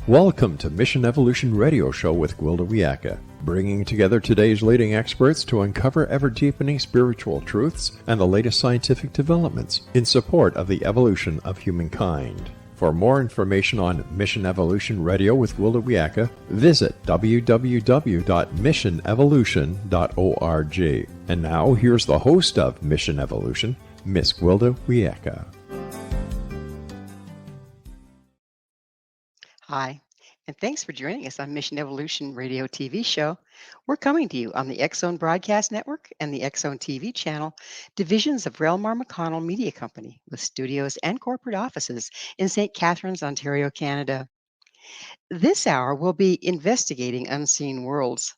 Welcome to Mission Evolution Radio Show with Gwilda Wiyaka, bringing together today's leading experts to uncover ever-deepening spiritual truths and the latest scientific developments in support of the evolution of humankind. For more information on Mission Evolution Radio with Gwilda Wiyaka, visit www.missionevolution.org. And now, here's the host of Mission Evolution, Miss Gwilda Wiyaka. Hi, and thanks for joining us on Mission Evolution Radio TV show. We're coming to you on the X-Zone Broadcast Network and the X-Zone TV channel, divisions of Relmar McConnell Media Company, with studios and corporate offices in St. Catharines, Ontario, Canada. This hour we'll be investigating unseen worlds.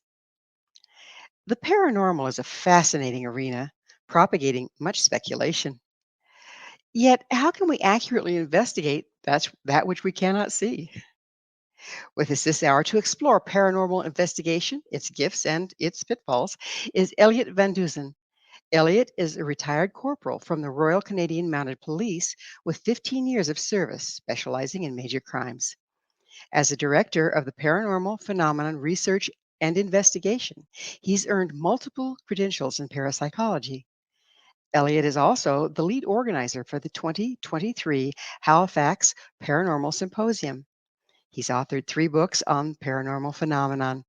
The paranormal is a fascinating arena, propagating much speculation. Yet, how can we accurately investigate that which we cannot see? With us this hour to explore paranormal investigation, its gifts and its pitfalls, is Elliott Van Dusen. Elliott is a retired corporal from the Royal Canadian Mounted Police with 15 years of service, specializing in major crimes. As a director of the Paranormal Phenomenon Research and Investigation, he's earned multiple credentials in parapsychology. Elliott is also the lead organizer for the 2023 Halifax Paranormal Symposium. He's authored 3 books on paranormal phenomenon,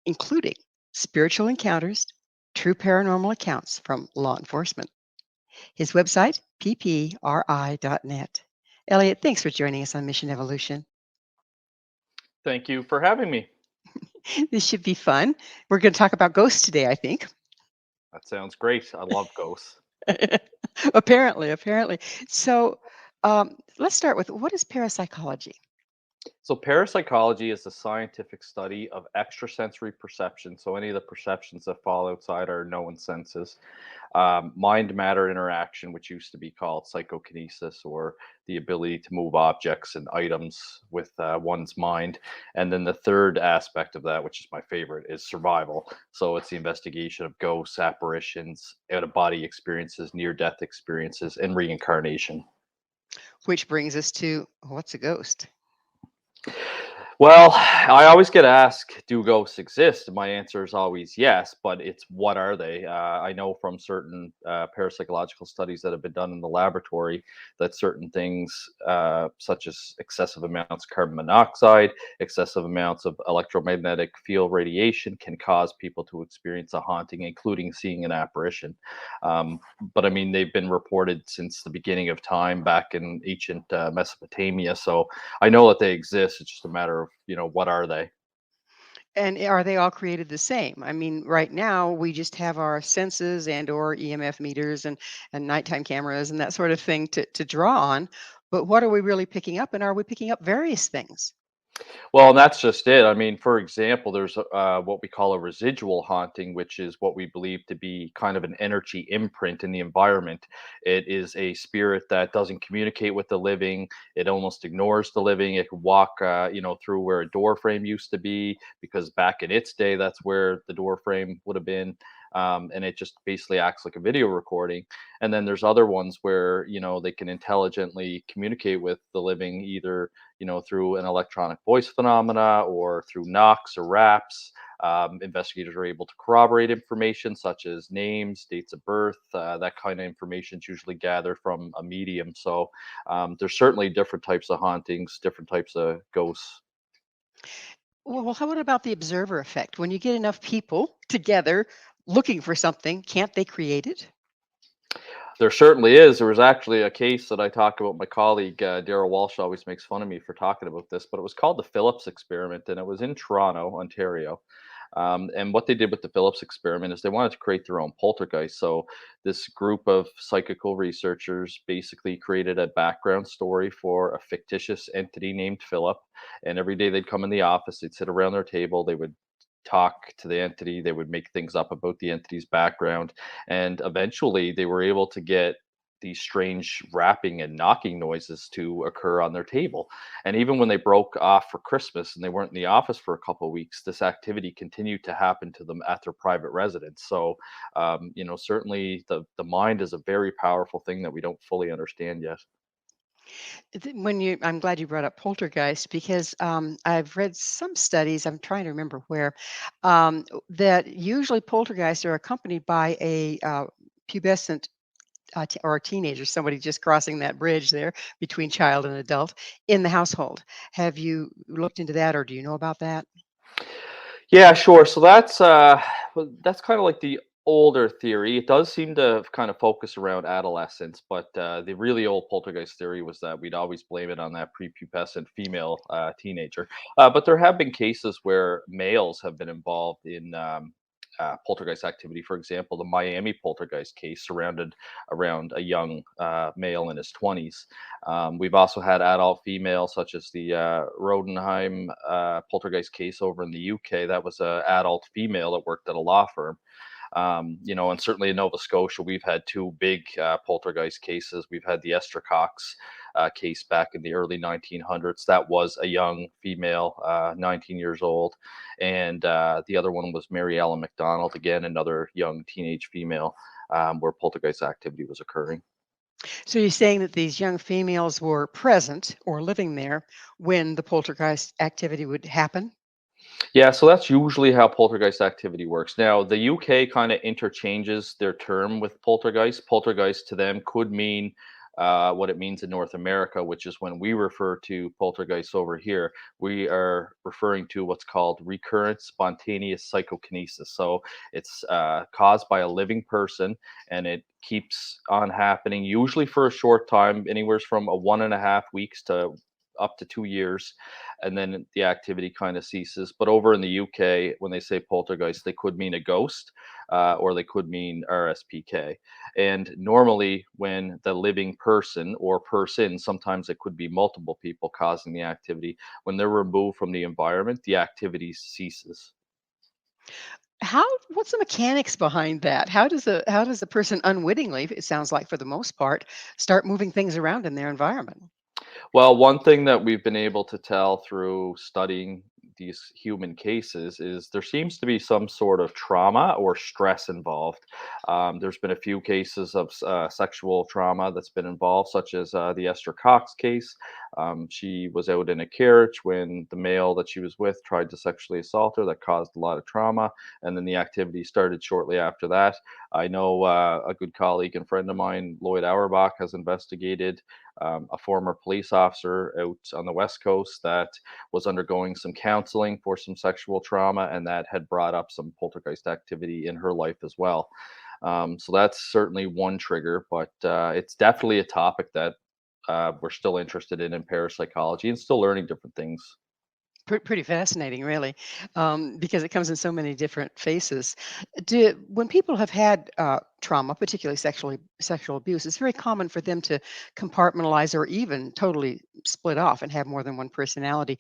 including Spiritual Encounters, True Paranormal Accounts from Law Enforcement. His website, PPRI.net. Elliott, thanks for joining us on Mission Evolution. Thank you for having me. This should be fun. We're going to talk about ghosts today, I think. That sounds great. I love ghosts. Apparently. So let's start with, what is parapsychology? So parapsychology is the scientific study of extrasensory perception. So any of the perceptions that fall outside our known senses, mind-matter interaction, which used to be called psychokinesis, or the ability to move objects and items with one's mind. And then the third aspect of that, which is my favorite, is survival. So it's the investigation of ghosts, apparitions, out-of-body experiences, near-death experiences, and reincarnation. Which brings us to, what's a ghost? Well, I always get asked, do ghosts exist? And my answer is always yes, but it's what are they? I know from certain parapsychological studies that have been done in the laboratory that certain things, such as excessive amounts of carbon monoxide, excessive amounts of electromagnetic field radiation, can cause people to experience a haunting, including seeing an apparition. But I mean, they've been reported since the beginning of time back in ancient Mesopotamia. So I know that they exist. It's just a matter of, what are they? And are they all created the same? I mean, right now we just have our senses and or EMF meters and nighttime cameras and that sort of thing to draw on. But what are we really picking up? And are we picking up various things? Well, and that's just it. I mean, for example, there's what we call a residual haunting, which is what we believe to be kind of an energy imprint in the environment. It is a spirit that doesn't communicate with the living. It almost ignores the living. It can walk, through where a door frame used to be, because back in its day, that's where the door frame would have been. And it just basically acts like a video recording. And then there's other ones where, they can intelligently communicate with the living, either through an electronic voice phenomena or through knocks or raps. Investigators are able to corroborate information such as names, dates of birth. That kind of information is usually gathered from a medium. So there's certainly different types of hauntings, different types of ghosts. Well, how about the observer effect? When you get enough people together looking for something, can't they create it? There certainly is. There was actually a case that I talk about. My colleague Daryl Walsh always makes fun of me for talking about this, but it was called the Phillips experiment, and it was in Toronto, Ontario. And what they did with the Phillips experiment is they wanted to create their own poltergeist. So this group of psychical researchers basically created a background story for a fictitious entity named Philip. And every day they'd come in the office, they'd sit around their table, they would talk to the entity, they would make things up about the entity's background, and eventually they were able to get these strange rapping and knocking noises to occur on their table. And even when they broke off for Christmas and they weren't in the office for a couple of weeks, this activity continued to happen to them at their private residence. So certainly the mind is a very powerful thing that we don't fully understand yet. I'm glad you brought up poltergeist because I've read some studies. I'm trying to remember where that usually poltergeists are accompanied by a pubescent or a teenager, somebody just crossing that bridge there between child and adult in the household. Have you looked into that, or do you know about that? Yeah, sure. So that's kind of like the older theory. It does seem to kind of focus around adolescence, but the really old poltergeist theory was that we'd always blame it on that prepubescent female teenager. But there have been cases where males have been involved in poltergeist activity. For example, the Miami poltergeist case surrounded around a young male in his 20s. We've also had adult females, such as the Rodenheim poltergeist case over in the UK. That was an adult female that worked at a law firm. And certainly in Nova Scotia, we've had two big poltergeist cases. We've had the Esther Cox case back in the early 1900s. That was a young female, 19 years old. And the other one was Mary Ellen McDonald, again, another young teenage female where poltergeist activity was occurring. So you're saying that these young females were present or living there when the poltergeist activity would happen? Yeah, so that's usually how poltergeist activity works. Now, the UK kind of interchanges their term with poltergeist. Poltergeist to them could mean what it means in North America, which is when we refer to poltergeists over here, we are referring to what's called recurrent spontaneous psychokinesis. So it's caused by a living person and it keeps on happening, usually for a short time, anywhere from a 1.5 weeks to up to 2 years, and then the activity kind of ceases. But over in the UK, when they say poltergeist, they could mean a ghost, or they could mean RSPK. And normally, when the living person or person, sometimes it could be multiple people causing the activity, when they're removed from the environment, the activity ceases. What's the mechanics behind that? How does a person unwittingly, it sounds like for the most part, start moving things around in their environment? Well, one thing that we've been able to tell through studying these human cases is there seems to be some sort of trauma or stress involved. There's been a few cases of sexual trauma that's been involved, such as the Esther Cox case. She was out in a carriage when the male that she was with tried to sexually assault her. That caused a lot of trauma, and then the activity started shortly after that. I know a good colleague and friend of mine, Lloyd Auerbach, has investigated a former police officer out on the West Coast that was undergoing some counseling for some sexual trauma, and that had brought up some poltergeist activity in her life as well. So that's certainly one trigger, but it's definitely a topic that we're still interested in parapsychology and still learning different things. Pretty fascinating, really, because it comes in so many different faces. When people have had trauma, particularly sexual abuse, it's very common for them to compartmentalize or even totally split off and have more than one personality.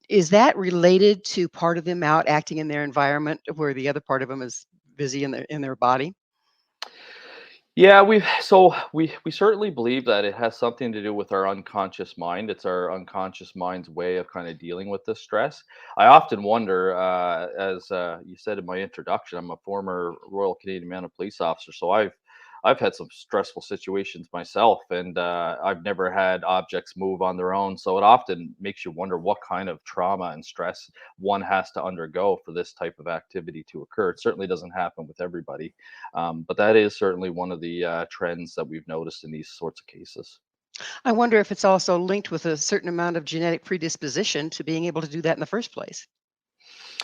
Is that related to part of them out acting in their environment where the other part of them is busy in their body? Yeah, we certainly believe that it has something to do with our unconscious mind. It's our unconscious mind's way of kind of dealing with this stress. I often wonder, as you said in my introduction, I'm a former Royal Canadian Mounted Police officer, so I've had some stressful situations myself, and I've never had objects move on their own. So it often makes you wonder what kind of trauma and stress one has to undergo for this type of activity to occur. It certainly doesn't happen with everybody. But that is certainly one of the trends that we've noticed in these sorts of cases. I wonder if it's also linked with a certain amount of genetic predisposition to being able to do that in the first place.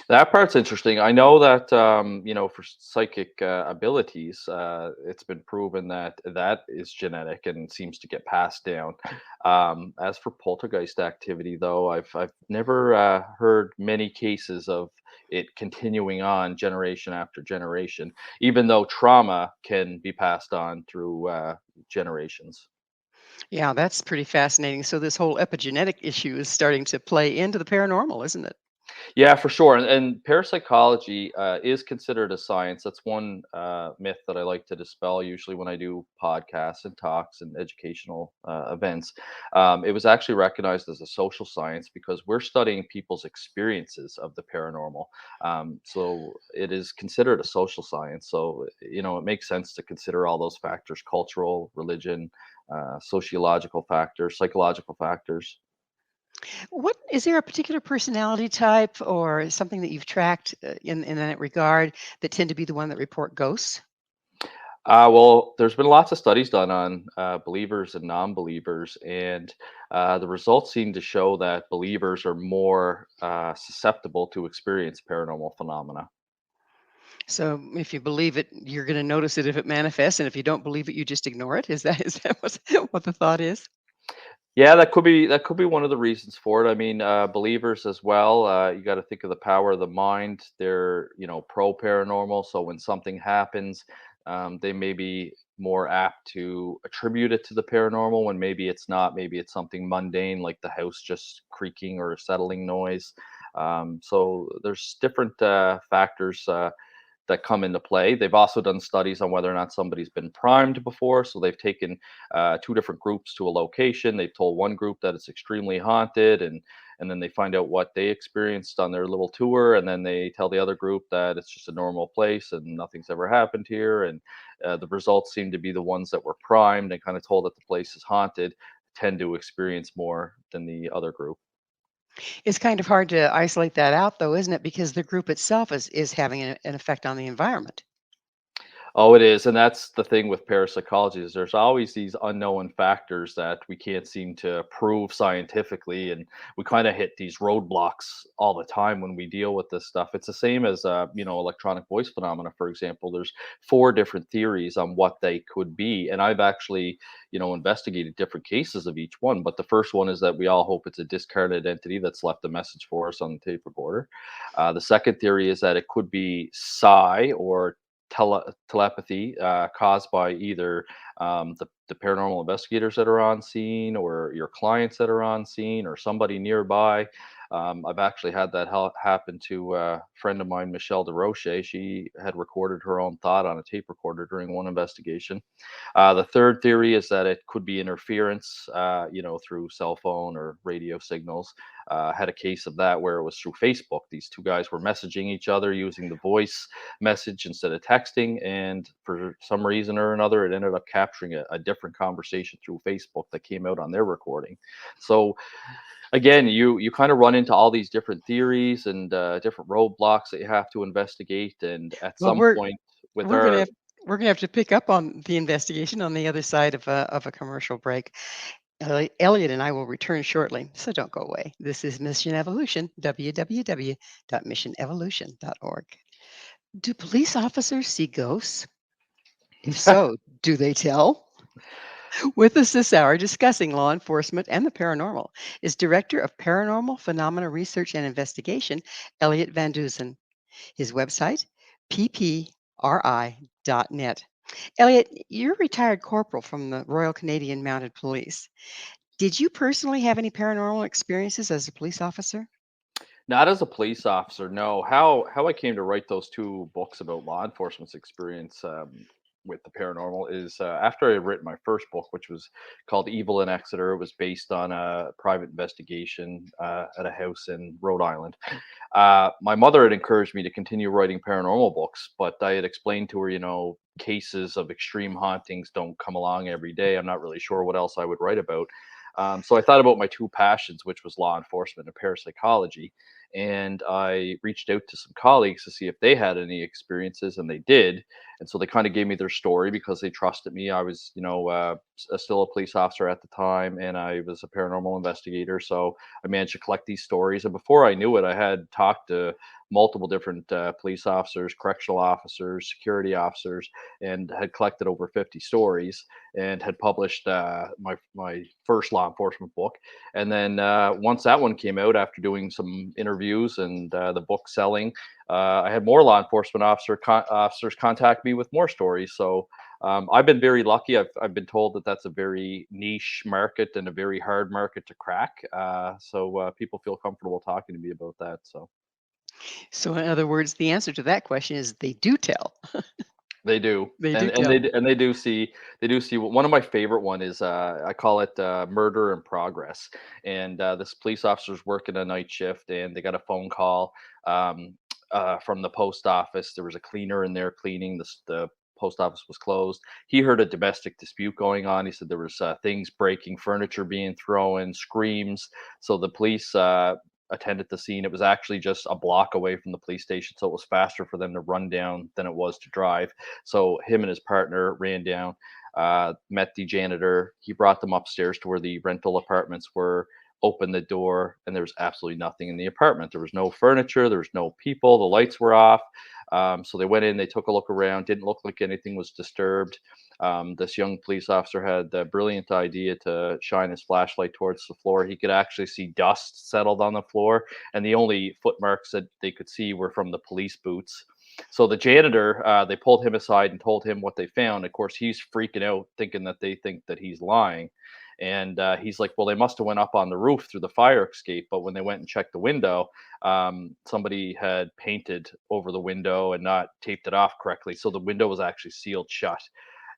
That part's interesting. I know that for psychic abilities, it's been proven that that is genetic and seems to get passed down. As for poltergeist activity, though, I've never heard many cases of it continuing on generation after generation, even though trauma can be passed on through generations. Yeah, that's pretty fascinating. So this whole epigenetic issue is starting to play into the paranormal, isn't it? Yeah, for sure. And parapsychology is considered a science. That's one myth that I like to dispel usually when I do podcasts and talks and educational events. It was actually recognized as a social science because we're studying people's experiences of the paranormal. So it is considered a social science. So, it makes sense to consider all those factors: cultural, religion, sociological factors, psychological factors. What is there a particular personality type or something that you've tracked in that regard that tend to be the one that report ghosts? Well, there's been lots of studies done on believers and non-believers, and the results seem to show that believers are more susceptible to experience paranormal phenomena. So if you believe it, you're going to notice it if it manifests, and if you don't believe it, you just ignore it. Is that what the thought is? Yeah, that could be one of the reasons for it. I mean, believers as well. You got to think of the power of the mind. They're pro paranormal, so when something happens, they may be more apt to attribute it to the paranormal when maybe it's not. Maybe it's something mundane like the house just creaking or a settling noise. So there's different factors that come into play. They've also done studies on whether or not somebody's been primed before. So they've taken two different groups to a location. They've told one group that it's extremely haunted, and then they find out what they experienced on their little tour, and then they tell the other group that it's just a normal place and nothing's ever happened here. And the results seem to be the ones that were primed and kind of told that the place is haunted tend to experience more than the other group. It's kind of hard to isolate that out, though, isn't it? Because the group itself is having an effect on the environment. Oh, it is, and that's the thing with parapsychology is there's always these unknown factors that we can't seem to prove scientifically, and we kind of hit these roadblocks all the time when we deal with this stuff. It's the same as electronic voice phenomena, for example. There's four different theories on what they could be, and I've actually investigated different cases of each one. But the first one is that we all hope it's a discarnate entity that's left a message for us on the tape recorder. The second theory is that it could be psi or telepathy caused by either the paranormal investigators that are on scene or your clients that are on scene or somebody nearby. I've actually had that happen to a friend of mine, Michelle DeRoche. She had recorded her own thought on a tape recorder during one investigation. The third theory is that it could be interference, through cell phone or radio signals. Had a case of that where it was through Facebook. These two guys were messaging each other using the voice message instead of texting, and for some reason or another, it ended up capturing a different conversation through Facebook that came out on their recording. So again, you kind of run into all these different theories and different roadblocks that you have to investigate, and at Well, some point with we're gonna our have we're gonna have to pick up on the investigation on the other side of a commercial break. Elliot and I will return shortly, so don't go away. This is Mission Evolution, www.missionevolution.org. Do police officers see ghosts? If so, do they tell? With us this hour discussing law enforcement and the paranormal is Director of Paranormal Phenomena Research and Investigation, Elliott Van Dusen. His website, PPRI.net. Elliot, you're a retired corporal from the Royal Canadian Mounted Police. Did you personally have any paranormal experiences as a police officer? Not as a police officer, no. How I came to write those 2 books about law enforcement's experience, with the paranormal is, after I had written my first book, which was called Evil in Exeter. It was based on a private investigation, at a house in Rhode Island. My mother had encouraged me to continue writing paranormal books, but I had explained to her, cases of extreme hauntings don't come along every day. I'm not really sure what else I would write about. So I thought about my 2 passions, which was law enforcement and parapsychology. And I reached out to some colleagues to see if they had any experiences, and they did. And so they kind of gave me their story because they trusted me. I was, still a police officer at the time, and I was a paranormal investigator. So I managed to collect these stories. And before I knew it, I had talked to multiple different police officers, correctional officers, security officers, and had collected over 50 stories and had published my first law enforcement book. And then once that one came out, after doing some interviews and the book selling, I had more law enforcement officers contact me with more stories. So I've been very lucky. I've been told that that's a very niche market and a very hard market to crack. So people feel comfortable talking to me about that. So So, in other words, the answer to that question is they do tell. they do, They do and tell. they do see. One of my favorite one is I call it murder in progress. And this police officer's working a night shift, and they got a phone call from the post office. There was a cleaner in there cleaning the post office was closed. He heard a domestic dispute going on. He said there was things breaking, furniture being thrown, screams. So the police attended the scene. It was actually just a block away from the police station, so it was faster for them to run down than it was to drive. So him and his partner ran down, met the janitor. He brought them upstairs to where the rental apartments were, opened the door, and there was absolutely nothing in the apartment. There was no furniture, there was no people, the lights were off. So they went in, they took a look around, didn't look like anything was disturbed. This young police officer had the brilliant idea to shine his flashlight towards the floor. He could actually see dust settled on the floor, and the only footmarks that they could see were from the police boots. So the janitor, they pulled him aside and told him what they found. Of course, he's freaking out, thinking that they think that he's lying. And he's like, well, they must have went up on the roof through the fire escape. But when they went and checked the window, somebody had painted over the window and not taped it off correctly. So the window was actually sealed shut.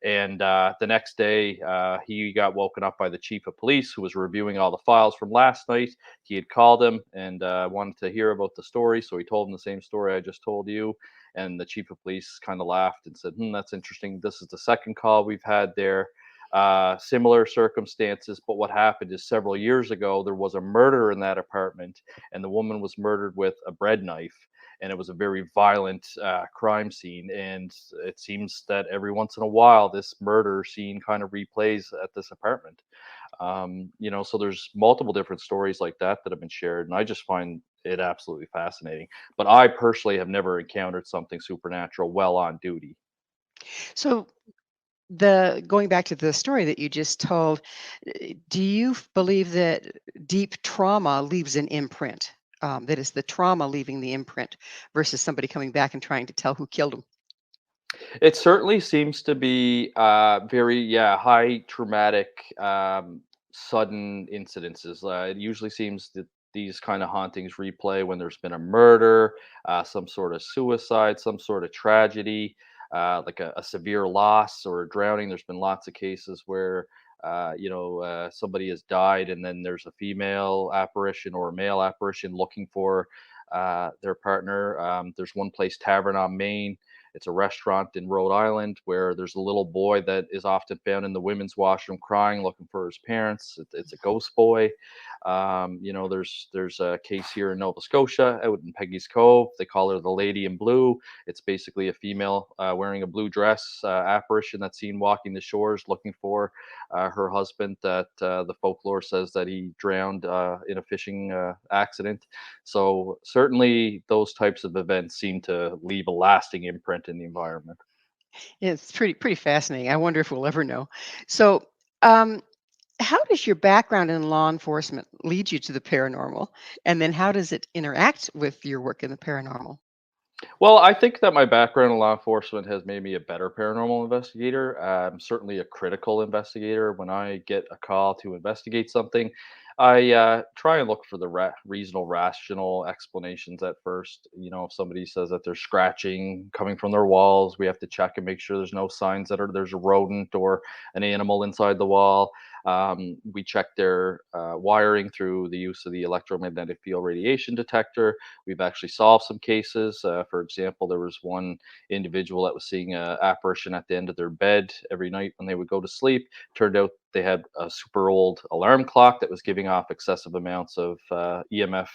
And the next day, he got woken up by the chief of police, who was reviewing all the files from last night. He had called him and wanted to hear about the story. So he told him the same story I just told you. And the chief of police kind of laughed and said, that's interesting. This is the second call we've had there. Similar circumstances, but what happened is several years ago there was a murder in that apartment, and the woman was murdered with a bread knife, and it was a very violent crime scene. And it seems that every once in a while this murder scene kind of replays at this apartment. So there's multiple different stories like that that have been shared, and I just find it absolutely fascinating. But I personally have never encountered something supernatural while on duty. So the going back to the story that you just told, do you believe that deep trauma leaves an imprint? That is the trauma leaving the imprint versus somebody coming back and trying to tell who killed him. It certainly seems to be very, yeah, high traumatic, sudden incidences. It usually seems that these kind of hauntings replay when there's been a murder, some sort of suicide, some sort of tragedy, like a severe loss or a drowning. There's been lots of cases where somebody has died, and then there's a female apparition or a male apparition looking for their partner. There's one place, Tavern on Main. It's a restaurant in Rhode Island where there's a little boy that is often found in the women's washroom crying, looking for his parents. It's a ghost boy. There's a case here in Nova Scotia, out in Peggy's Cove. They call her the Lady in Blue. It's basically a female wearing a blue dress apparition that's seen walking the shores looking for her husband. That the folklore says that he drowned in a fishing accident. So certainly those types of events seem to leave a lasting imprint in the environment. Yeah, it's pretty fascinating. I wonder if we'll ever know. So, um, how does your background in law enforcement lead you to the paranormal, and then how does it interact with your work in the paranormal? Well, I think that my background in law enforcement has made me a better paranormal investigator. Certainly a critical investigator. When I get a call to investigate something, I try and look for the reasonable, rational explanations at first. If somebody says that there's scratching coming from their walls, we have to check and make sure there's no signs that there's a rodent or an animal inside the wall. We check their wiring through the use of the electromagnetic field radiation detector. We've actually solved some cases. For example, there was one individual that was seeing an apparition at the end of their bed every night when they would go to sleep. Turned out they had a super old alarm clock that was giving off excessive amounts of EMF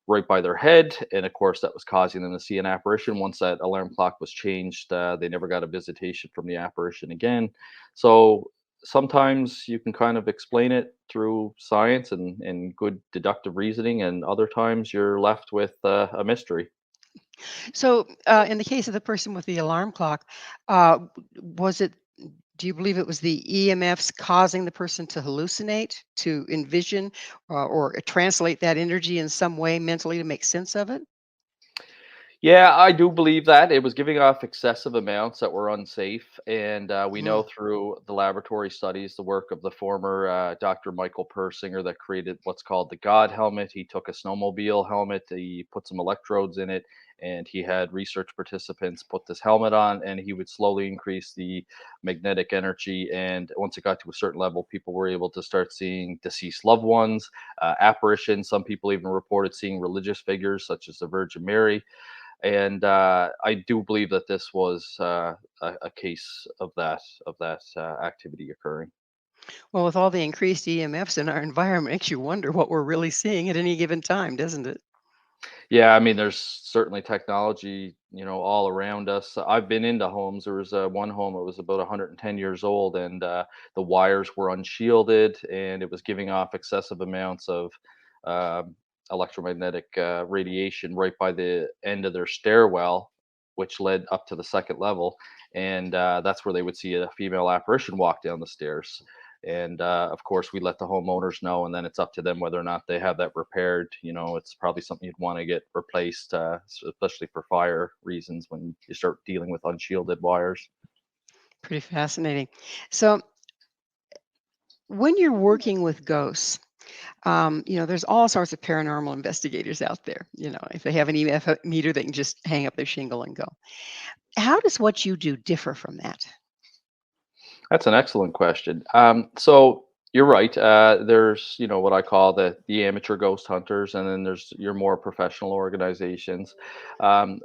right by their head. And of course, that was causing them to see an apparition. Once that alarm clock was changed, they never got a visitation from the apparition again. So sometimes you can kind of explain it through science and good deductive reasoning, and other times you're left with a mystery. So, in the case of the person with the alarm clock, was it? Do you believe it was the EMFs causing the person to hallucinate, to envision, or translate that energy in some way mentally to make sense of it? Yeah, I do believe that it was giving off excessive amounts that were unsafe, and we know Mm. through the laboratory studies, the work of the former Dr. Michael Persinger that created what's called the God helmet. He took a snowmobile helmet, he put some electrodes in it, and he had research participants put this helmet on, and he would slowly increase the magnetic energy. And once it got to a certain level, people were able to start seeing deceased loved ones, apparitions. Some people even reported seeing religious figures such as the Virgin Mary. And I do believe that this was a case of that activity occurring. Well, with all the increased EMFs in our environment, makes you wonder what we're really seeing at any given time, doesn't it? Yeah, I mean, there's certainly technology, all around us. I've been into homes. There was one home that was about 110 years old, and the wires were unshielded, and it was giving off excessive amounts of um electromagnetic radiation right by the end of their stairwell, which led up to the second level. And that's where they would see a female apparition walk down the stairs. And of course, we let the homeowners know, and then it's up to them whether or not they have that repaired. It's probably something you'd want to get replaced, especially for fire reasons when you start dealing with unshielded wires. Pretty fascinating. So, when you're working with ghosts, there's all sorts of paranormal investigators out there. If they have an EMF meter, they can just hang up their shingle and go. How does what you do differ from that? That's an excellent question. So you're right. There's, what I call the amateur ghost hunters, and then there's your more professional organizations. Um,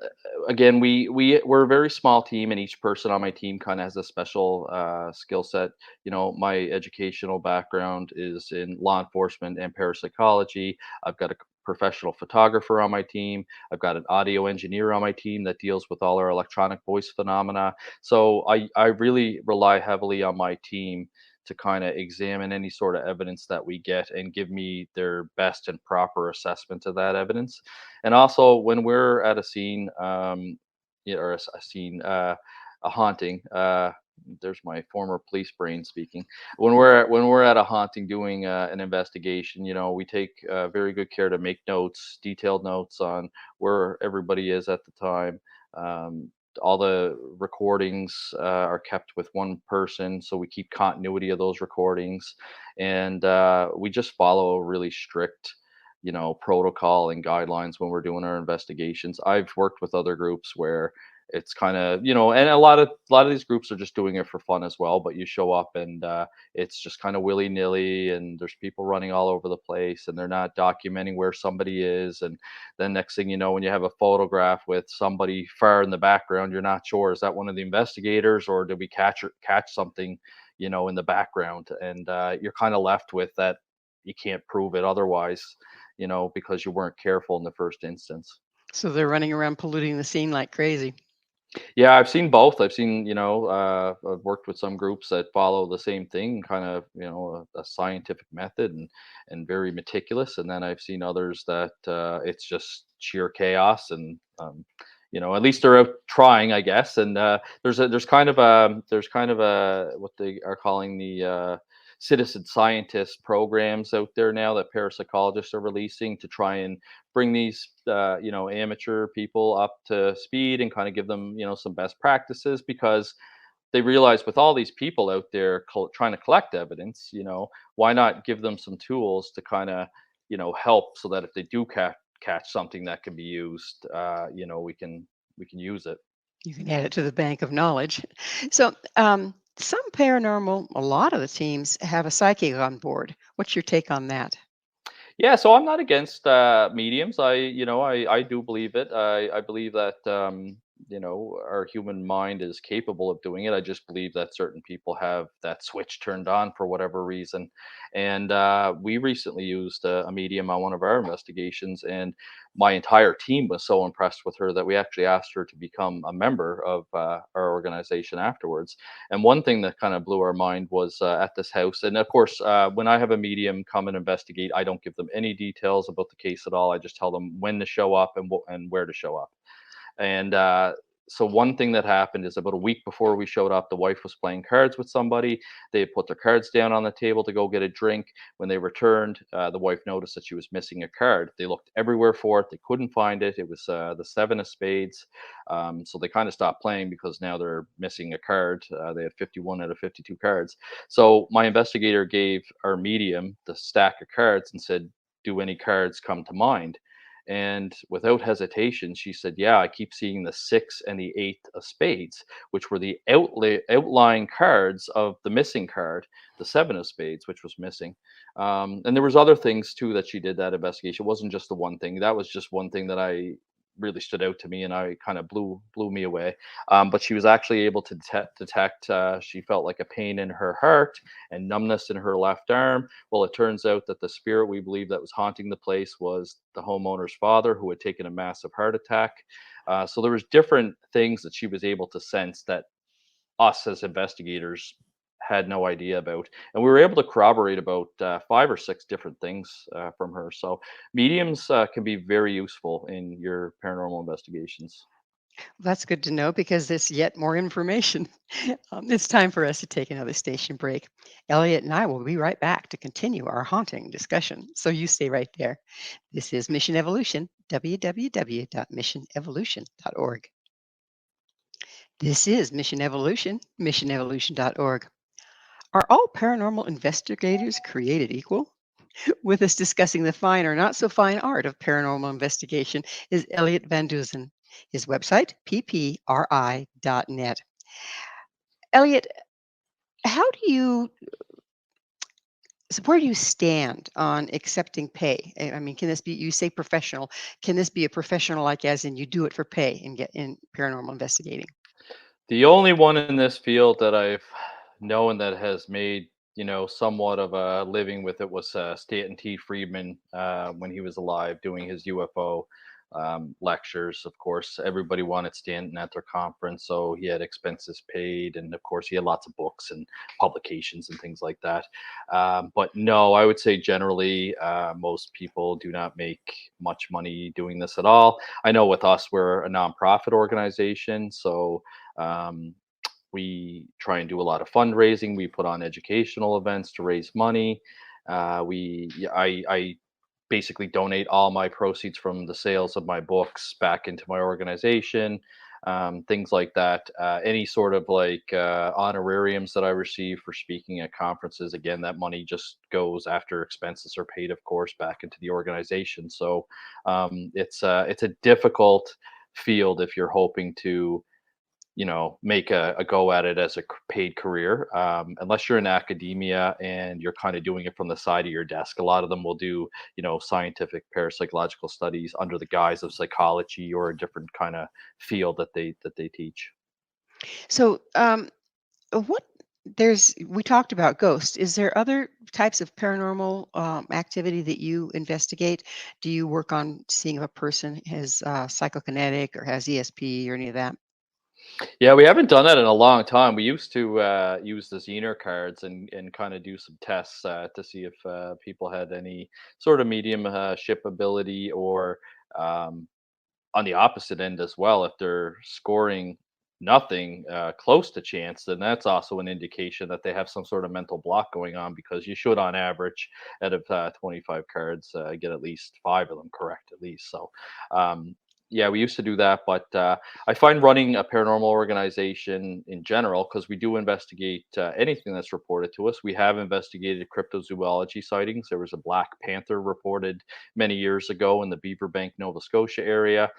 Again, we're a very small team, and each person on my team kind of has a special skill set. My educational background is in law enforcement and parapsychology. I've got a professional photographer on my team. I've got an audio engineer on my team that deals with all our electronic voice phenomena. So I really rely heavily on my team to kind of examine any sort of evidence that we get and give me their best and proper assessment of that evidence. And also, when we're at a scene, yeah, or a scene, a haunting. There's my former police brain speaking. When we're at a haunting doing an investigation, we take very good care to make notes, detailed notes on where everybody is at the time. Um, all the recordings are kept with one person, so we keep continuity of those recordings, and we just follow a really strict, protocol and guidelines when we're doing our investigations. I've worked with other groups where it's kind of, and a lot of these groups are just doing it for fun as well. But you show up, and it's just kind of willy nilly, and there's people running all over the place, and they're not documenting where somebody is. And then next thing you know, when you have a photograph with somebody far in the background, you're not sure, is that one of the investigators, or did we catch something, in the background? And you're kind of left with that. You can't prove it otherwise, because you weren't careful in the first instance. So they're running around polluting the scene like crazy. Yeah, I've seen both. I've seen, I've worked with some groups that follow the same thing, kind of, a scientific method, and very meticulous. And then I've seen others that it's just sheer chaos. And at least they're out trying, I guess. And there's kind of a what they are calling the citizen scientist programs out there now that parapsychologists are releasing to try and bring these amateur people up to speed and kind of give them some best practices, because they realize with all these people out there trying to collect evidence, why not give them some tools to kind of help, so that if they do catch something that can be used, we can use it. You can add it to the bank of knowledge. So, some paranormal, a lot of the teams have a psychic on board. What's your take on that? Yeah, so I'm not against mediums. I do believe it. I believe that our human mind is capable of doing it. I just believe that certain people have that switch turned on for whatever reason. And we recently used a medium on one of our investigations, and my entire team was so impressed with her that we actually asked her to become a member of our organization afterwards. And one thing that kind of blew our mind was at this house. And of course, when I have a medium come and investigate, I don't give them any details about the case at all. I just tell them when to show up and where to show up. And so one thing that happened is, about a week before we showed up, the wife was playing cards with somebody. They had put their cards down on the table to go get a drink. When they returned, the wife noticed that she was missing a card. They looked everywhere for it. They couldn't find it. It was the seven of spades. So they kind of stopped playing, because now they're missing a card. They had 51 out of 52 cards. So my investigator gave our medium the stack of cards and said, "Do any cards come to mind?" And without hesitation, she said, "Yeah, I keep seeing the six and the eight of spades, which were the outlying cards of the missing card, the seven of spades, which was missing." And there was other things too that she did that investigation. It wasn't just the one thing. That was just one thing that I really stood out to me, and I kind of blew me away. But she was actually able to detect. She felt like a pain in her heart and numbness in her left arm. Well, it turns out that the spirit we believe that was haunting the place was the homeowner's father, who had taken a massive heart attack. So there was different things that she was able to sense that us as investigators had no idea about, and we were able to corroborate about five or six different things from her. So mediums can be very useful in your paranormal investigations. That's good to know because there's yet more information. It's time for us to take another station break. Elliot and I will be right back to continue our haunting discussion. So you stay right there. This is Mission Evolution, www.missionevolution.org. This is Mission Evolution, missionevolution.org. Are all paranormal investigators created equal? With us discussing the fine or not so fine art of paranormal investigation is Elliott Van Dusen. His website, ppri.net. Elliot, how do you so where do you stand on accepting pay? I mean, can this be, you say professional, can this be a professional like as in you do it for pay and get in paranormal investigating? The only one in this field that I've known that has made, somewhat of a living with it was Stanton T. Friedman when he was alive doing his UFO lectures. Of course, everybody wanted Stanton at their conference, so he had expenses paid, and of course, he had lots of books and publications and things like that. But no, I would say generally, most people do not make much money doing this at all. I know with us, we're a nonprofit organization, so um, we try and do a lot of fundraising. We put on educational events to raise money. I basically donate all my proceeds from the sales of my books back into my organization, things like that. Any sort of like honorariums that I receive for speaking at conferences, again, that money just goes after expenses are paid, of course, back into the organization. So it's a difficult field if you're hoping to make a go at it as a paid career. Unless you're in academia and you're kind of doing it from the side of your desk. A lot of them will do, scientific parapsychological studies under the guise of psychology or a different kind of field that they teach. So, what there's we talked about ghosts. Is there other types of paranormal activity that you investigate? Do you work on seeing if a person is psychokinetic or has ESP or any of that? Yeah, we haven't done that in a long time. We used to use the Zener cards and kind of do some tests to see if people had any sort of mediumship ability, or um, on the opposite end as well, if they're scoring nothing close to chance, then that's also an indication that they have some sort of mental block going on, because you should on average out of 25 cards get at least five of them correct at least. So yeah, we used to do that, but I find running a paranormal organization in general, because we do investigate anything that's reported to us. We have investigated cryptozoology sightings. There was a black panther reported many years ago in the Beaverbank, Nova Scotia area.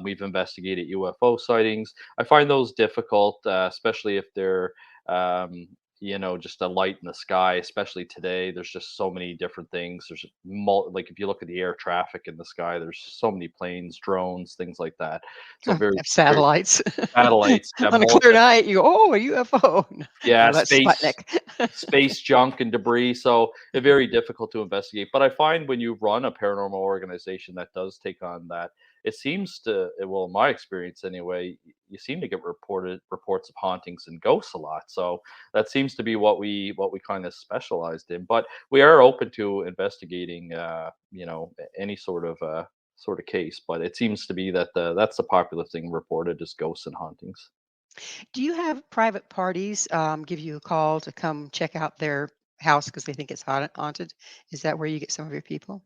We've investigated UFO sightings. I find those difficult, especially if they're, just a light in the sky. Especially today, there's just so many different things. There's like if you look at the air traffic in the sky, there's so many planes, drones, things like that. So Huh, very, have very satellites. satellites, yeah, On a clear night, you go, oh, a UFO. yeah, No, that's space Sputnik. space junk and debris. So they're very difficult to investigate. But I find when you run a paranormal organization that does take on that, it seems to, well, in my experience anyway, you seem to get reported reports of hauntings and ghosts a lot. So that seems to be what we kind of specialized in. But we are open to investigating, any sort of case. But it seems to be that that's the popular thing reported is ghosts and hauntings. Do you have private parties give you a call to come check out their house because they think it's haunted? Is that where you get some of your people?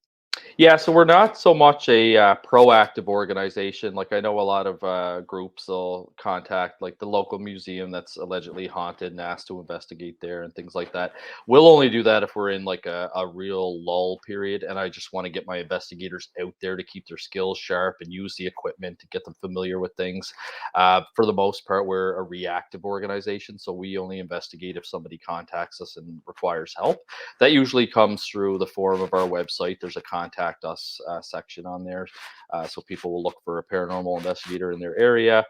Yeah, so we're not so much a proactive organization. Like I know a lot of groups will contact like the local museum that's allegedly haunted and ask to investigate there and things like that. We'll only do that if we're in like a real lull period, and I just want to get my investigators out there to keep their skills sharp and use the equipment to get them familiar with things. For the most part, we're a reactive organization, so we only investigate if somebody contacts us and requires help. That usually comes through the form of our website. There's a contact us section on there. So people will look for a paranormal investigator in their area.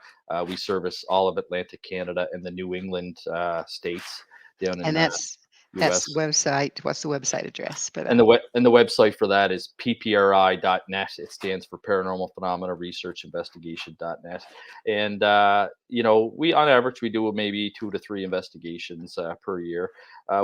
We service all of Atlantic Canada and the New England states down in And that's US. website. What's the website address for that? And the website for that is PPRI.net. It stands for Paranormal Phenomena Research Investigation.net. And we on average we do maybe 2 to 3 investigations per year.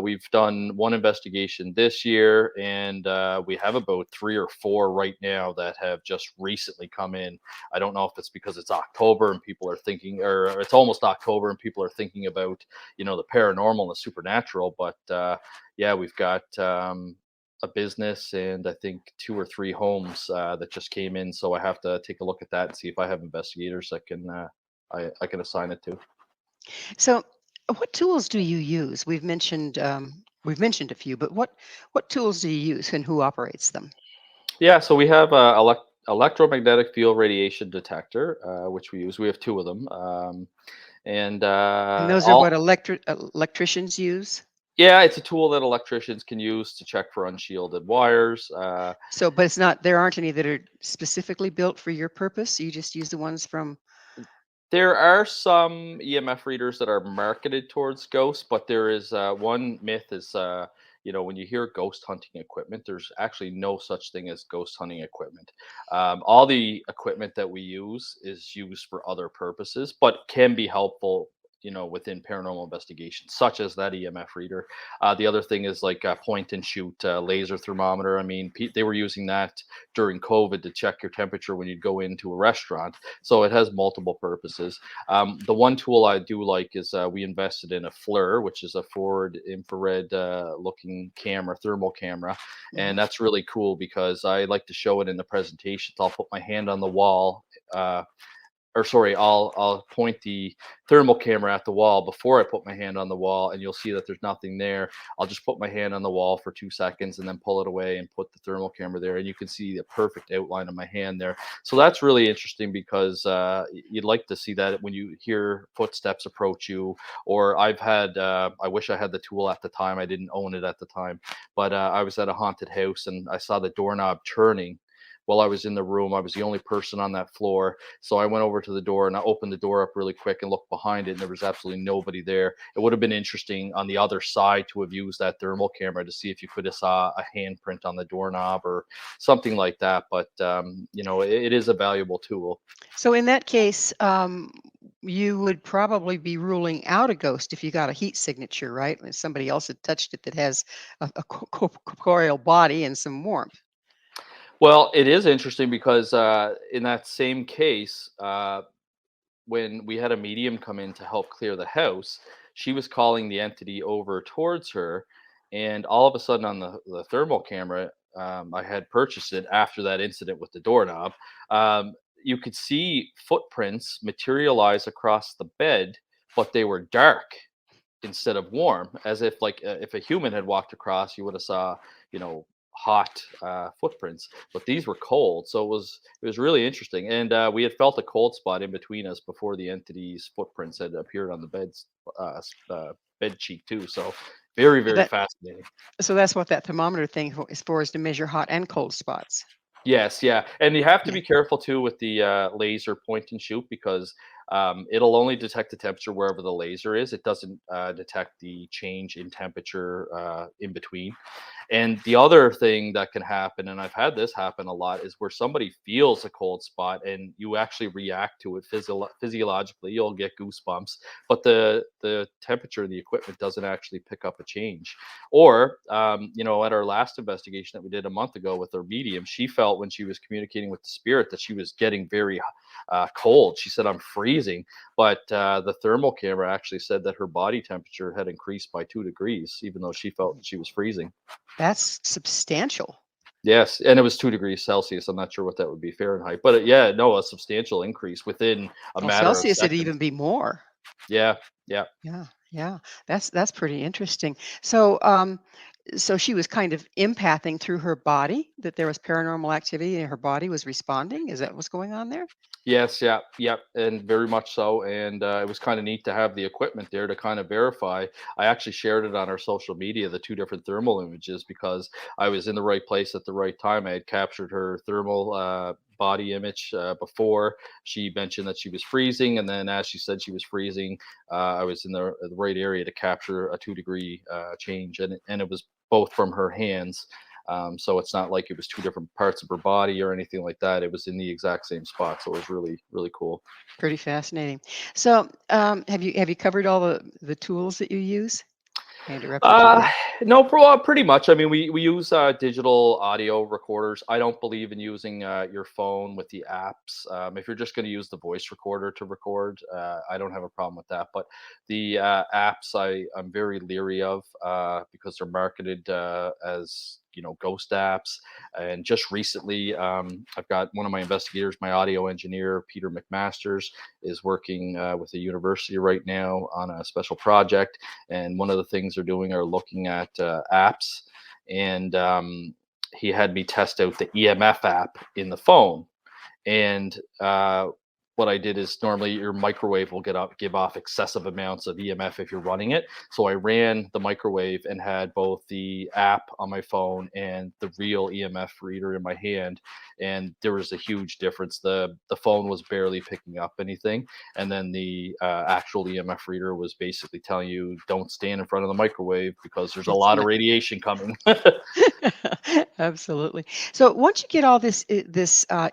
We've done 1 investigation this year, and we have about 3 or 4 right now that have just recently come in. I don't know if it's because it's October and people are thinking, or it's almost October and people are thinking about the paranormal and the supernatural, but yeah, we've got a business and I think 2 or 3 homes that just came in. So I have to take a look at that and see if I have investigators that can I can assign it to. So, what tools do you use? We've mentioned a few, but what tools do you use and who operates them? Yeah, so we have a electromagnetic field radiation detector, which we use. We have 2 of them, and And those are what all. electricians use. Yeah, it's a tool that electricians can use to check for unshielded wires. So, but it's not. There aren't any that are specifically built for your purpose. You just use the ones from. There are some EMF readers that are marketed towards ghosts, but there is one myth is when you hear ghost hunting equipment, there's actually no such thing as ghost hunting equipment. All the equipment that we use is used for other purposes, but can be helpful. Within paranormal investigation, such as that EMF reader. The other thing is like a point and shoot laser thermometer. I mean, they were using that during COVID to check your temperature when you'd go into a restaurant. So it has multiple purposes. The one tool I do like is we invested in a FLIR, which is a forward infrared looking camera, thermal camera. Mhm. And that's really cool because I like to show it in the presentations. I'll put my hand on the wall. Or sorry, I'll point the thermal camera at the wall before I put my hand on the wall, and you'll see that there's nothing there. I'll just put my hand on the wall for 2 seconds and then pull it away and put the thermal camera there, and you can see the perfect outline of my hand there. So that's really interesting because you'd like to see that when you hear footsteps approach you. Or I've had, I wish I had the tool at the time. I didn't own it at the time, but I was at a haunted house and I saw the doorknob turning while I was in the room. I was the only person on that floor. So I went over to the door and I opened the door up really quick and looked behind it, and there was absolutely nobody there. It would have been interesting on the other side to have used that thermal camera to see if you could have saw a handprint on the doorknob or something like that. But it is a valuable tool. So, in that case, you would probably be ruling out a ghost if you got a heat signature, right? If somebody else had touched it that has a corporeal body and some warmth. Well, it is interesting because in that same case, when we had a medium come in to help clear the house, she was calling the entity over towards her. And all of a sudden, on the thermal camera, I had purchased it after that incident with the doorknob. You could see footprints materialize across the bed, but they were dark instead of warm, as if like if a human had walked across, you would have saw you know hot footprints, but these were cold. So it was really interesting, and we had felt a cold spot in between us before the entity's footprints had appeared on the bed cheek too. So very So very that fascinating. so that's what that thermometer thing is for, is to measure hot and cold spots. Yes, yeah, and you have to Yeah. be careful too with the laser point and shoot because it'll only detect the temperature wherever the laser is. It doesn't detect the change in temperature in between. And the other thing that can happen, and I've had this happen a lot, is where somebody feels a cold spot and you actually react to it physiologically. You'll get goosebumps, but the temperature of the equipment doesn't actually pick up a change. Or, at our last investigation that we did a month ago with our medium, she felt when she was communicating with the spirit that she was getting very cold. She said, "I'm freezing," but the thermal camera actually said that her body temperature had increased by 2 degrees, even though she felt that she was freezing. That's substantial. Yes, and it was 2 degrees Celsius. I'm not sure what that would be Fahrenheit, but yeah, no, a substantial increase within a Well, matter of Celsius, it'd seconds. even be more. Yeah, yeah. Yeah, yeah. That's pretty interesting. So she was kind of empathing through her body that there was paranormal activity and her body was responding. Is that what's going on there? Yes, yeah, yep, and very much so. And it was kind of neat to have the equipment there to kind of verify. I actually shared it on our social media, the two different thermal images, because I was in the right place at the right time. I had captured her thermal body image before she mentioned that she was freezing, and then as she said she was freezing, I was in the right area to capture a 2 degree change, and it was both from her hands. So it's not like it was two different parts of her body or anything like that. It was in the exact same spot. So it was really, really cool. Pretty fascinating. So, have you covered all the tools that you use? I interrupted you Uh, there. no, pretty much. I mean, we use digital audio recorders. I don't believe in using your phone with the apps. If you're just going to use the voice recorder to record, I don't have a problem with that. But the apps, I'm very leery of because they're marketed as ghost apps. And just recently, I've got one of my investigators, my audio engineer, Peter McMasters, is working with a university right now on a special project, and one of the things they're doing are looking at apps. And he had me test out the EMF app in the phone. And what I did is normally your microwave will give off excessive amounts of EMF if you're running it. So I ran the microwave and had both the app on my phone and the real EMF reader in my hand, and there was a huge difference. The phone was barely picking up anything, and then the actual EMF reader was basically telling you don't stand in front of the microwave because there's a It's lot of not. radiation coming. Absolutely. So once you get all this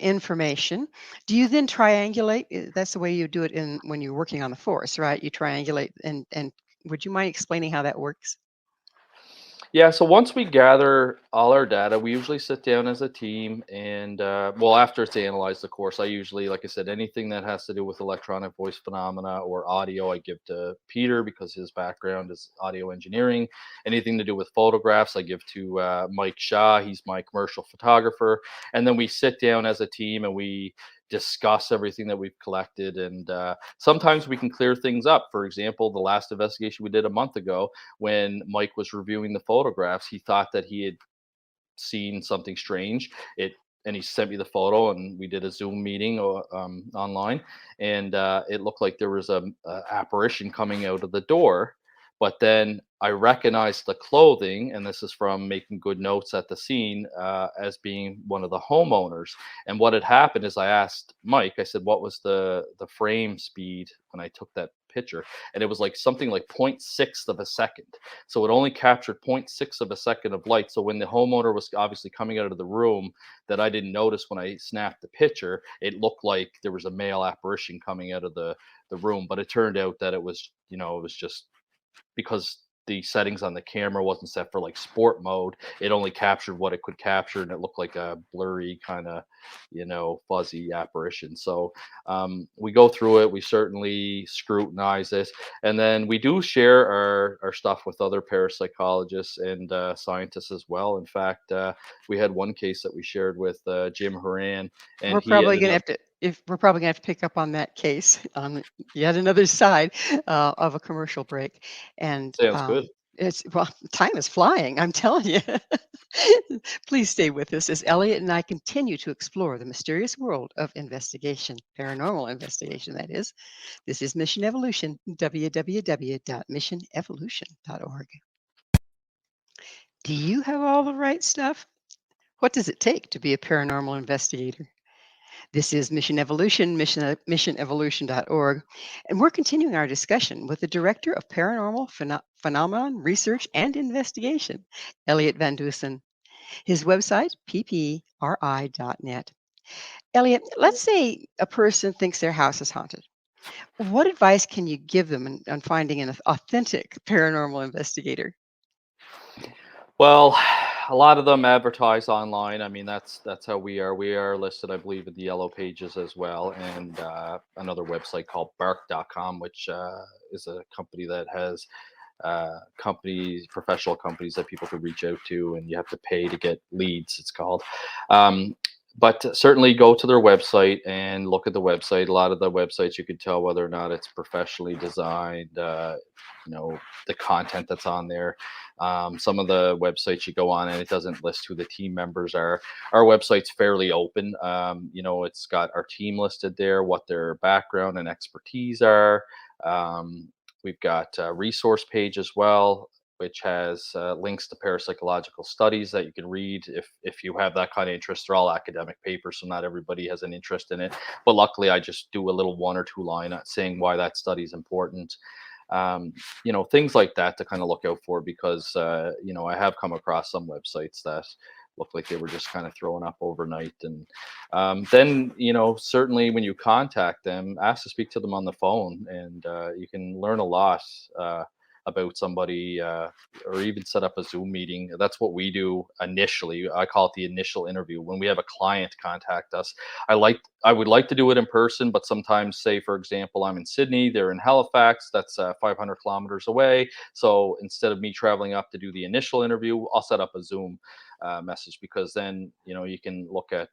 information, do you then triangulate? That's the way you do it in when you're working on the force, right? You triangulate, and would you mind explaining how that works? Yeah, so once we gather all our data, we usually sit down as a team and, well, after it's analyzed, of course, I usually, like I said, anything that has to do with electronic voice phenomena or audio, I give to Peter because his background is audio engineering. Anything to do with photographs, I give to Mike Shaw. He's my commercial photographer. And then we sit down as a team and we discuss everything that we've collected. And sometimes we can clear things up. For example, the last investigation we did a month ago, when Mike was reviewing the photographs, he thought that he had seen something strange. And he sent me the photo, and we did a Zoom meeting online, and it looked like there was a apparition coming out of the door. But then I recognized the clothing, and this is from making good notes at the scene, as being one of the homeowners. And what had happened is I asked Mike, I said, "What was the frame speed when I took that picture?" And it was like something like 0.6 of a second. So it only captured zero point 0.6 of a second of light. So when the homeowner was obviously coming out of the room, that I didn't notice when I snapped the picture, it looked like there was a male apparition coming out of the room. But it turned out that it was just because the settings on the camera wasn't set for like sport mode. It only captured what it could capture, and it looked like a blurry kind of, fuzzy apparition. So we go through it. We certainly scrutinize this, and then we do share our stuff with other parapsychologists and scientists as well. In fact, we had one case that we shared with Jim Horan, and We're he probably ended going to up. have to if we're probably going to have to pick up on that case on yet another side of a commercial break, and Sounds good. it's well, time is flying. I'm telling you. Please stay with us as Elliot and I continue to explore the mysterious world of investigation, paranormal investigation. That is, this is Mission Evolution. www.missionevolution.org. Do you have all the right stuff? What does it take to be a paranormal investigator? This is Mission Evolution, missionevolution.org, and we're continuing our discussion with the Director of Paranormal Phenomenon Research and Investigation, Elliott Van Dusen. His website, ppri.net. Elliott, let's say a person thinks their house is haunted. What advice can you give them on finding an authentic paranormal investigator? Well, a lot of them advertise online. I mean, that's how we are. We are listed, I believe, in the yellow pages as well, and another website called bark.com, which is a company that has companies, professional companies that people could reach out to, and you have to pay to get leads, it's called. Um, but certainly go to their website and look at the website. A lot of the websites you could tell whether or not it's professionally designed, the content that's on there. Some of the websites you go on and it doesn't list who the team members are. Our website's fairly open. It's got our team listed there, what their background and expertise are. Um, we've got a resource page as well, which has links to parapsychological studies that you can read if you have that kind of interest. They're all academic papers, so not everybody has an interest in it. But luckily, I just do a little 1 or 2 line saying why that study is important. Things like that to kind of look out for, because I have come across some websites that look like they were just kind of thrown up overnight. And then certainly when you contact them, ask to speak to them on the phone, and you can learn a lot about somebody, or even set up a Zoom meeting. That's what we do initially. I call it the initial interview. When we have a client contact us, I would like to do it in person, but sometimes, say for example, I'm in Sydney, they're in Halifax, that's 500 kilometers away. So instead of me traveling up to do the initial interview, I'll set up a Zoom message, because then you can look at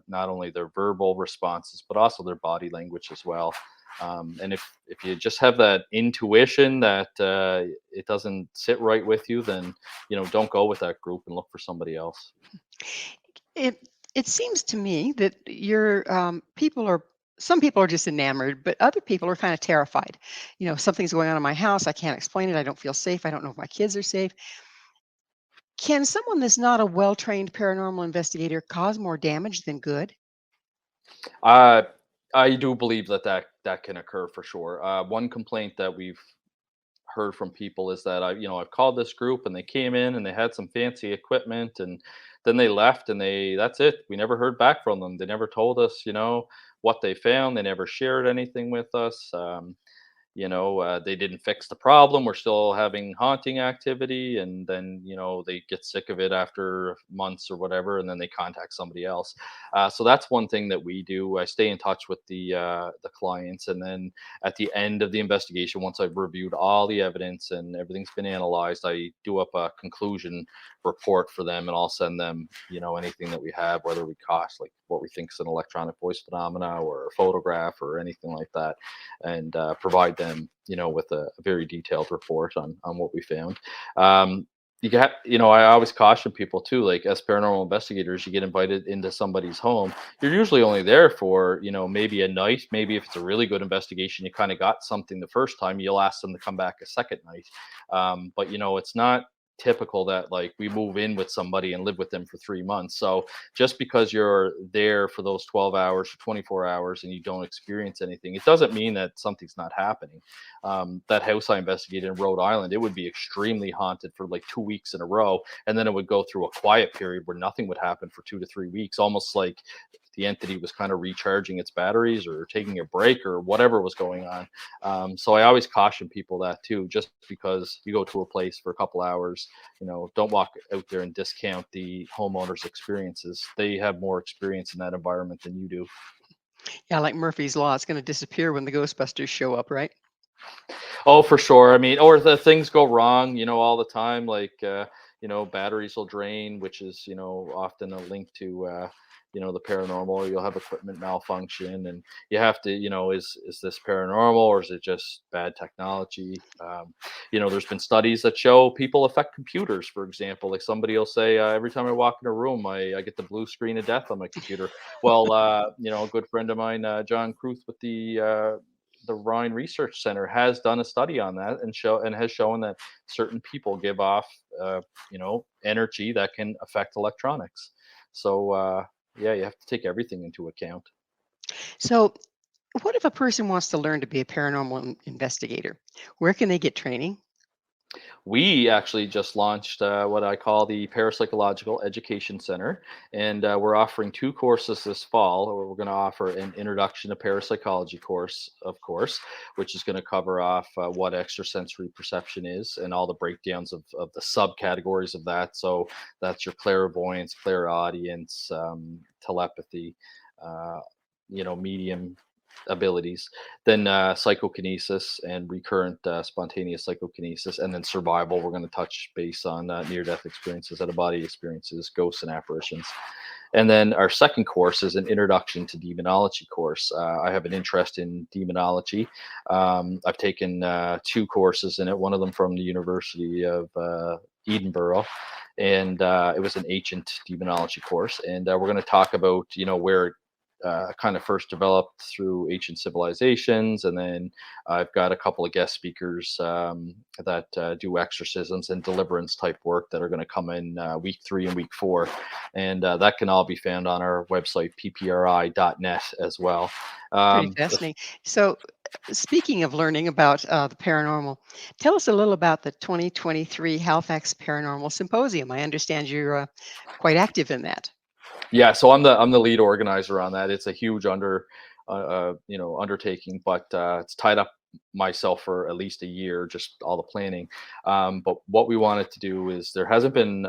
not only their verbal responses but also their body language as well. And if you just have that intuition that it doesn't sit right with you, then don't go with that group and look for somebody else. It seems to me that your some people are just enamored, but other people are kind of terrified. Something's going on in my house. I can't explain it. I don't feel safe. I don't know if my kids are safe. Can someone that's not a well-trained paranormal investigator cause more damage than good? Uh, I do believe that can occur for sure. One complaint that we've heard from people is that I've called this group and they came in and they had some fancy equipment, and then they left, and that's it. We never heard back from them. They never told us, what they found. They never shared anything with us. They didn't fix the problem. We're still having haunting activity, and then they get sick of it after months or whatever, and then they contact somebody else. So that's one thing that we do. I stay in touch with the clients, and then at the end of the investigation, once I've reviewed all the evidence and everything's been analyzed, I do up a conclusion report for them, and I'll send them anything that we have, whether we cost like what we think is an electronic voice phenomena or a photograph or anything like that, and provide them, with a very detailed report on what we found. I always caution people too, like as paranormal investigators, you get invited into somebody's home. You're usually only there for, maybe a night. Maybe if it's a really good investigation, you kind of got something the first time, you'll ask them to come back a second night. But it's not typical that like we move in with somebody and live with them for 3 months. So just because you're there for those 12 hours or 24 hours and you don't experience anything, it doesn't mean that something's not happening. That house I investigated in Rhode Island, it would be extremely haunted for like 2 weeks in a row, and then it would go through a quiet period where nothing would happen for 2 to 3 weeks, almost like the entity was kind of recharging its batteries or taking a break or whatever was going on. So I always caution people that too. Just because you go to a place for a couple hours, don't walk out there and discount the homeowner's experiences. They have more experience in that environment than you do. Yeah, like Murphy's Law, it's going to disappear when the Ghostbusters show up, right? Oh, for sure. I mean, or the things go wrong, all the time. Like, batteries will drain, which is, often a link to, the paranormal. Or you'll have equipment malfunction, and you have to, is this paranormal or is it just bad technology? There's been studies that show people affect computers, for example. Like somebody will say, every time I walk in a room, I get the blue screen of death on my computer. Well, a good friend of mine, John Kruth with the Rhine Research Center has done a study on that and has shown that certain people give off energy that can affect electronics. So yeah, you have to take everything into account. So, what if a person wants to learn to be a paranormal investigator? Where can they get training? We actually just launched what I call the Parapsychological Education Center, and we're offering 2 courses this fall. We're going to offer an Introduction to Parapsychology course, of course, which is going to cover off what extrasensory perception is and all the breakdowns of the subcategories of that. So that's your clairvoyance, clairaudience, telepathy, medium. abilities, then psychokinesis and recurrent spontaneous psychokinesis, and then survival. We're going to touch base on near-death experiences, out-of-body experiences, ghosts, and apparitions. And then our second course is an introduction to demonology course. I have an interest in demonology. I've taken two courses in it, one of them from the University of Edinburgh, and it was an ancient demonology course. And we're going to talk about, where it kind of first developed through ancient civilizations. And then I've got a couple of guest speakers that do exorcisms and deliverance type work that are going to come in week 3 and week 4. And that can all be found on our website, ppri.net as well. Pretty fascinating. So, speaking of learning about the paranormal, tell us a little about the 2023 Halifax Paranormal Symposium. I understand you're quite active in that. Yeah, so I'm the lead organizer on that. It's a huge undertaking, but it's tied up myself for at least a year, just all the planning. But what we wanted to do is there hasn't been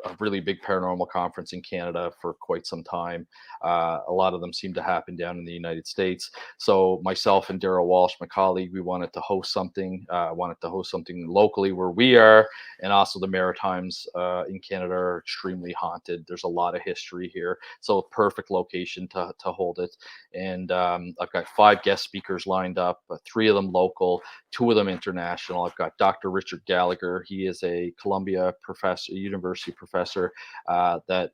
a really big paranormal conference in Canada for quite some time. A lot of them seem to happen down in the United States. So myself and Daryl Walsh, my colleague, we wanted to host something. Wanted to host something locally where we are, and also the Maritimes in Canada are extremely haunted. There's a lot of history here, so perfect location to hold it. And I've got 5 guest speakers lined up, 3 of them local, 2 of them international. I've got Dr. Richard Gallagher. He is a Columbia professor, university professor that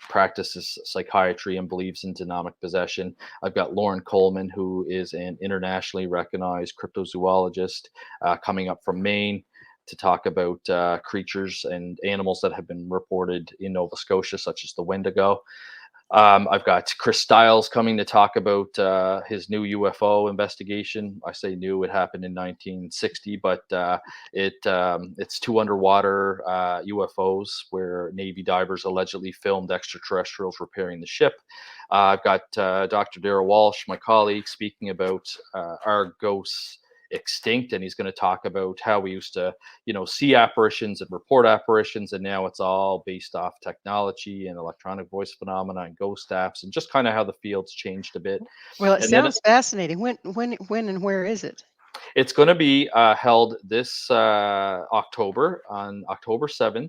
practices psychiatry and believes in demonic possession. I've got Lauren Coleman, who is an internationally recognized cryptozoologist coming up from Maine to talk about creatures and animals that have been reported in Nova Scotia, such as the Wendigo. I've got Chris Stiles coming to talk about his new UFO investigation. I say new; it happened in 1960, but it's 2 underwater UFOs where Navy divers allegedly filmed extraterrestrials repairing the ship. I've got Dr. Daryl Walsh, my colleague, speaking about our ghosts extinct, and he's going to talk about how we used to see apparitions and report apparitions, and now it's all based off technology and electronic voice phenomena and ghost apps, and just kind of how the field's changed a bit. Well, it And then sounds fascinating. When, and where is it? it's going to be held this October, on October 7th,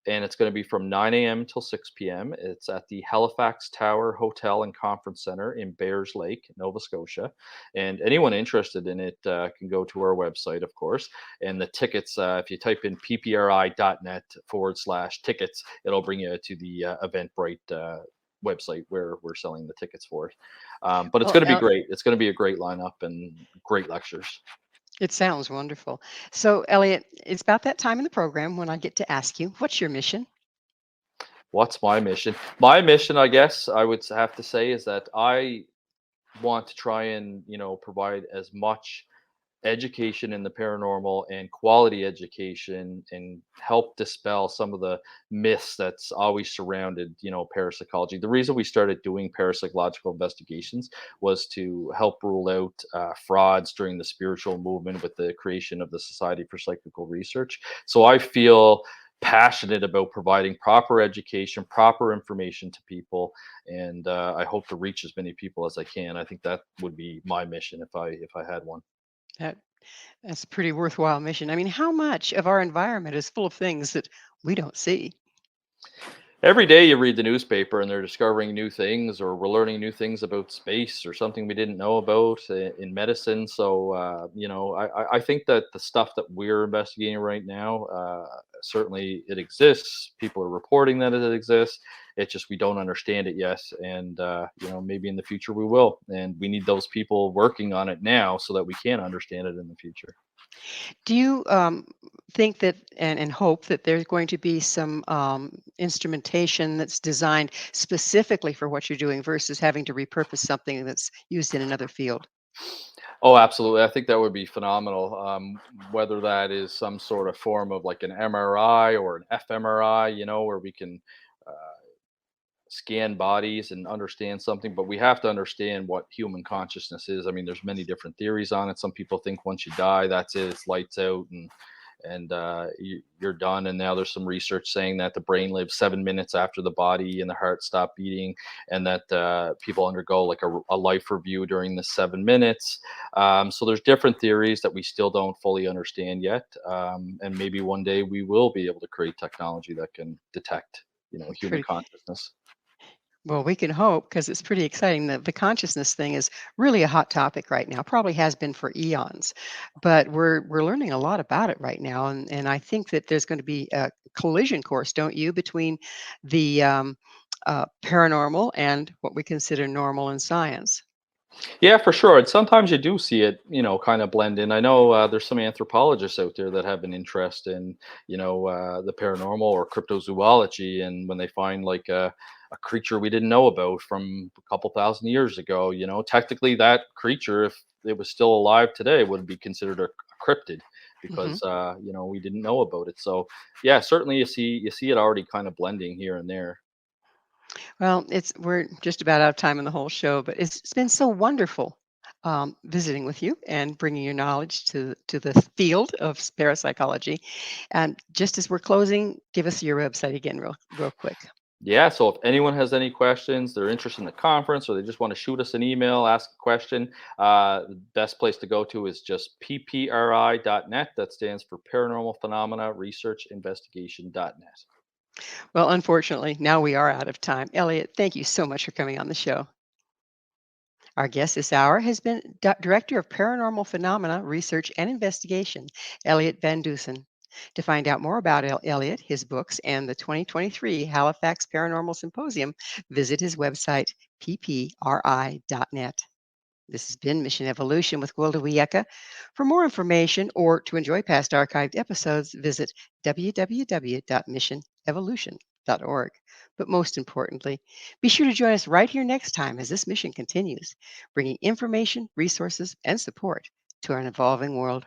and it's going to be from 9 a.m. till 6 p.m. It's at the Halifax Tower Hotel and Conference Center in Bayers Lake, Nova Scotia. And anyone interested in it can go to our website, of course. And the tickets, if you type in ppri.net/tickets, it'll bring you to the Eventbrite website where we're selling the tickets for it. But it's Well, going to be great. It's going to be a great lineup and great lectures. it sounds wonderful. So, Elliot, it's about that time in the program when I get to ask you, what's your mission? What's my mission? My mission, I guess I would have to say, is that I want to try and provide as much education in the paranormal and quality education, and help dispel some of the myths that's always surrounded parapsychology. The reason we started doing parapsychological investigations was to help rule out frauds during the spiritual movement with the creation of the Society for Psychical Research. So I feel passionate about providing proper education, proper information to people, and I hope to reach as many people as I can. I think that would be my mission if I had one. That that's a pretty worthwhile mission. I mean, how much of our environment is full of things that we don't see? Every day you read the newspaper and they're discovering new things, or we're learning new things about space or something we didn't know about in medicine. So, I think that the stuff that we're investigating right now, certainly it exists. People are reporting that it exists. It's just we don't understand it yet. And, maybe in the future we will. And we need those people working on it now so that we can understand it in the future. Do you think that and hope that there's going to be some instrumentation that's designed specifically for what you're doing versus having to repurpose something that's used in another field? Oh, absolutely. I think that would be phenomenal. Whether that is some sort of form of like an MRI or an fMRI, where we can uh, scan bodies and understand something, but we have to understand what human consciousness is. I mean, there's many different theories on it. Some people think once you die, that's it, it's lights out, and and you're done. And now there's some research saying that the brain lives 7 minutes after the body and the heart stop beating, and that people undergo like a life review during the 7 minutes. So there's different theories that we still don't fully understand yet, and maybe one day we will be able to create technology that can detect, human Pretty consciousness. well, we can hope because it's pretty exciting. The consciousness thing is really a hot topic right now. Probably has been for eons, but we're learning a lot about it right now, and I think that there's going to be a collision course, don't you, between the paranormal and what we consider normal in science. Yeah, for sure. And sometimes you do see it, kind of blend in. I know there's some anthropologists out there that have an interest in, the paranormal or cryptozoology. And when they find like a creature we didn't know about from a couple thousand years ago, technically that creature, if it was still alive today, would be considered a cryptid Hmm. because, we didn't know about it. So yeah, certainly you see it already kind of blending here and there. Well, we're just about out of time in the whole show, but it's been so wonderful visiting with you and bringing your knowledge to the field of parapsychology. And just as we're closing, give us your website again, real quick. Yeah, so if anyone has any questions, they're interested in the conference, or they just want to shoot us an email, ask a question, the best place to go to is just ppri.net. That stands for Paranormal Phenomena Research Investigation.net. Well, unfortunately, now we are out of time. Elliot, thank you so much for coming on the show. Our guest this hour has been Director of Paranormal Phenomena Research and Investigation, Elliott Van Dusen. To find out more about Elliott, his books, and the 2023 Halifax Paranormal Symposium, visit his website, ppri.net. This has been Mission Evolution with Gwilda Wiyaka. For more information or to enjoy past archived episodes, visit www.missionevolution.org. But most importantly, be sure to join us right here next time as this mission continues, bringing information, resources, and support to our evolving world.